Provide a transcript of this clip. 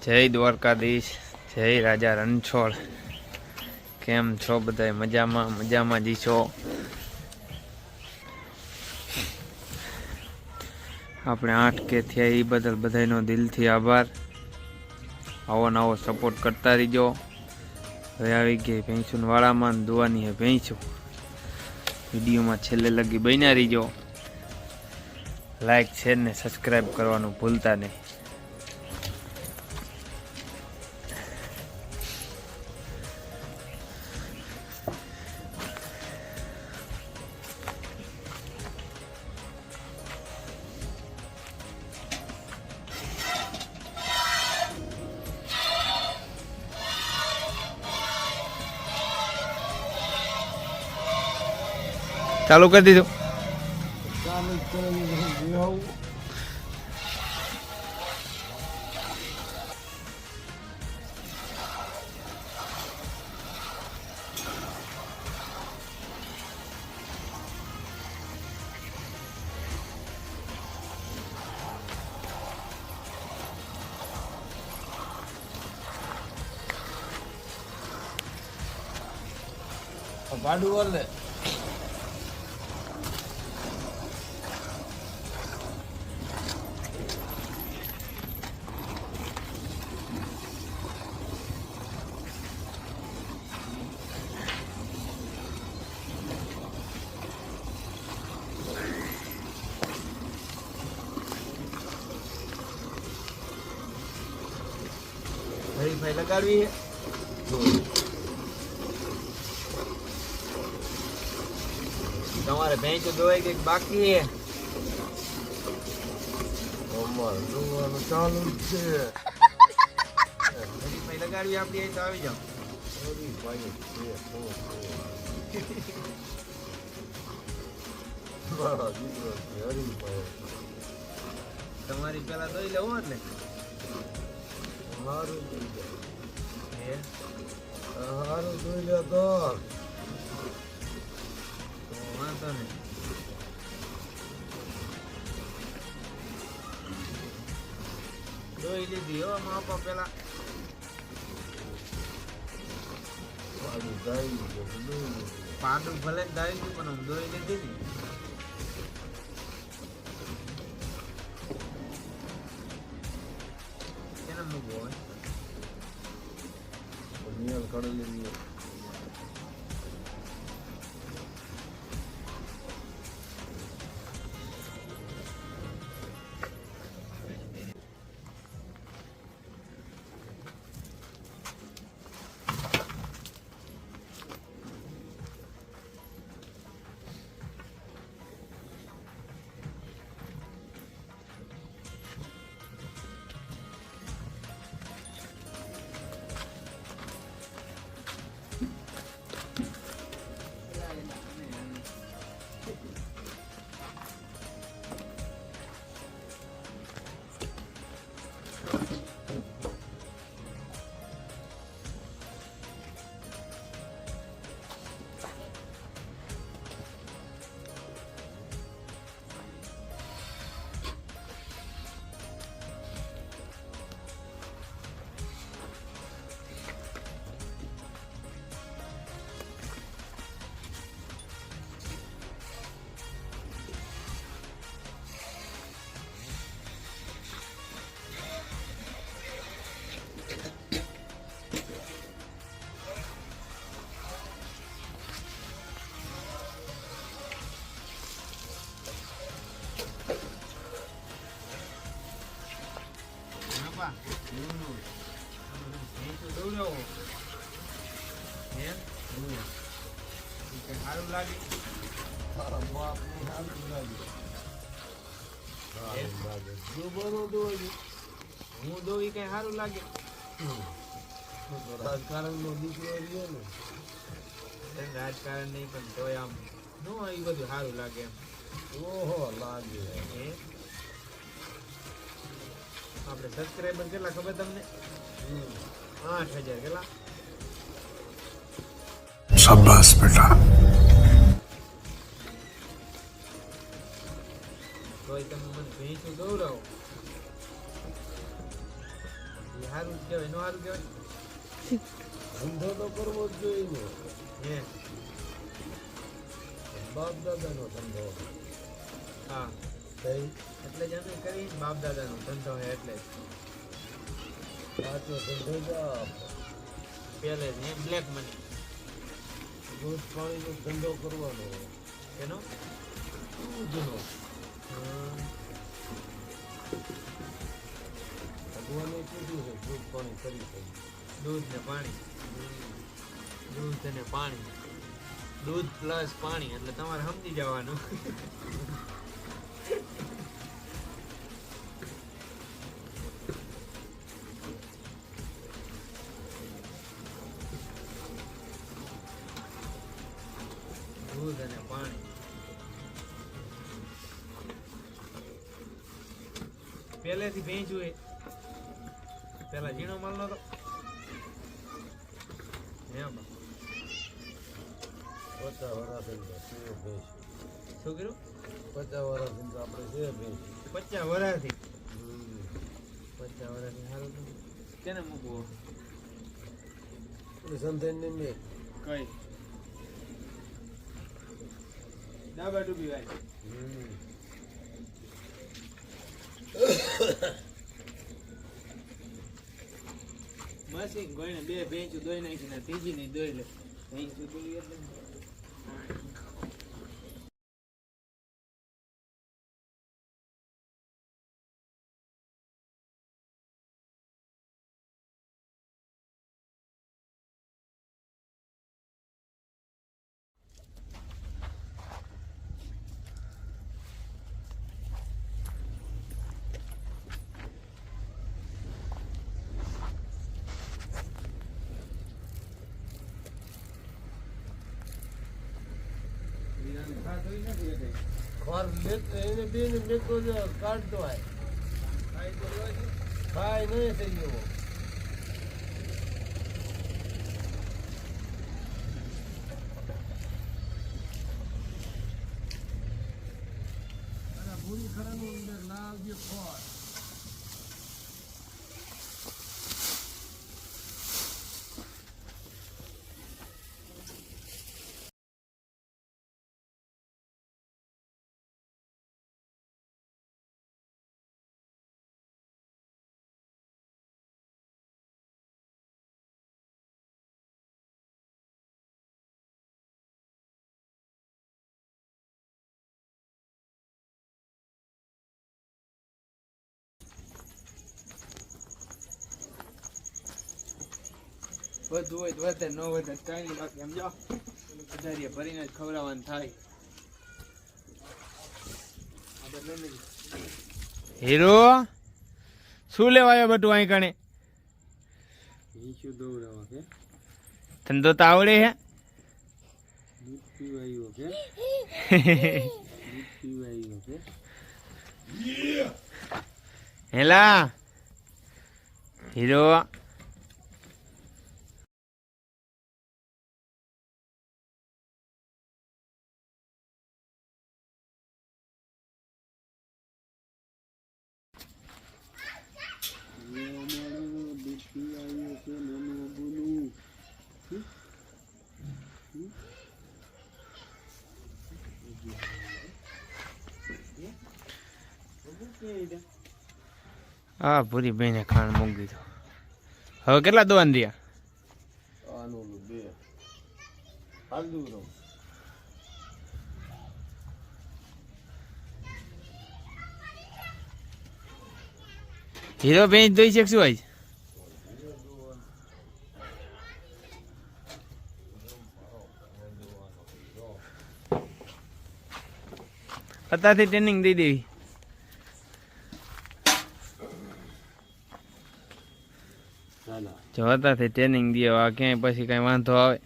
જય દ્વારકાધીશ, જય રાજા રણછોડ। કેમ છો બધા? મજામાં જી છો? આપણે 8K થયા એ બદલ બધાનો દિલથી આભાર। આવો સપોર્ટ કરતા રહીજો। હવે આવી ગઈ ભેંસુન વાળામાં દુવાની હે ભેંસું। વિડીયોમાં છેલ્લે લગી બન્યા રહીજો। લાઈક શેર ને સબસ્ક્રાઈબ કરવાનું ભૂલતા નહીં। ચાલુ કરી દીધું। ભાડું વાલે વેરીફાઈ લગાડવી है। તમારે ભેંસો દોવાઈ ગઈ બાકી હે? અમારે દોવાનું ચાલુ છે। વેરીફાઈ લગાડવી આપડી અહીં તો આવી જાઓ। વેરીફાઈ તમારી પેલા દોઈ લેવો એટલે હારું દોઈ લે તો વાંધો નહીં। દોઈ લીધી હો માપા પેલા પાડું ભલે દાઈ ગયું પણ દોઈ લીધી ને। એને મૂકવો હોય નિયલ કરેલી નિયલ સારું લાગે હું દોઈ કઈ સારું લાગે રાજકારણ નો દીકરો રહ્યો ને રાજકારણ નહીં પણ તો આમ નો એ બધું સારું લાગે એમ ઓહો લાગે આપણે સબસ્ક્રાઈબર કેટલા ખબર તમને 8,000 કેટલા शाबाश बेटा તો તમે મને ભેંસું દોરાવો સારું જ કહેવાય, નો સારું કહેવાય? ધંધો તો કરવો જ જોઈએ ને. હે બાપ દાદાનો ધંધો. હા, કઈ એટલે જ અમે કરી બાપ દાદાનો ધંધો હે એટલે જ. સાચો ધંધો જ આ પહેલે જ બ્લેક મની દૂધ પાણીનો ધંધો કરવાનો. એનો દૂધનો. ભગવાને કીધું છે દૂધ પાણી કરી શકે. દૂધ ને પાણી, દૂધ અને પાણી, દૂધ પ્લસ પાણી એટલે તમારે સમજી જવાનું. દૂધ અને પાણી પહેલેથી ભેંચું એ પેલા ઝીણો માલ નતો એમ. 50 વર્ષથી છે ભેંસ. શું કર્યું? 50 વર્ષથી તો આપણે છે ભેંસ. 50 વર્ષથી 50 વર્ષથી સારું તો કેને મૂકવું? સંતાનને મેં કઈ ડાબા ડૂબી વાળી મશીન ગોઈને 2 ભેંચું દોઈ નાખીને ત્રીજી ની દોઈ લે. ભેંચું દોઈ એટલે ખોર એને બેને મેકો કાઢતો હોય. ખાય નહીં થઈ એવો. ભૂરી ખરાનું અંદર ના આવજે ખોર. બધું હોય તો વધે, ન વધે કઈ નહીં. બાકી એમ જાઓ વધારીએ ભરીને જ ખવડાવવાનું થાય. આપણે લઈને જ હીરો શું લેવા આવ્યો બટુ અહીં કણે? ભેંસું દોવડાવો કે ધંધો તો આવડે હે? દૂધ પીવાયો કે દૂધ પીવાયો કે હેલા હીરો દૂધ પીવાયો કે નાનું બોલું. હા પૂરી બેને ખાણ મૂકી દીધું. હવે કેટલા દોવાન રહ્યા? આનું 2 હાલતું રહું. હીરો બેંચ દોઈ છે શું આજ? અત્યારથી ટ્રેનિંગ દઈ દેવી. જો અત્યારથી ટ્રેનિંગ દે, આ ક્યાંય પછી કઈ વાંધો આવે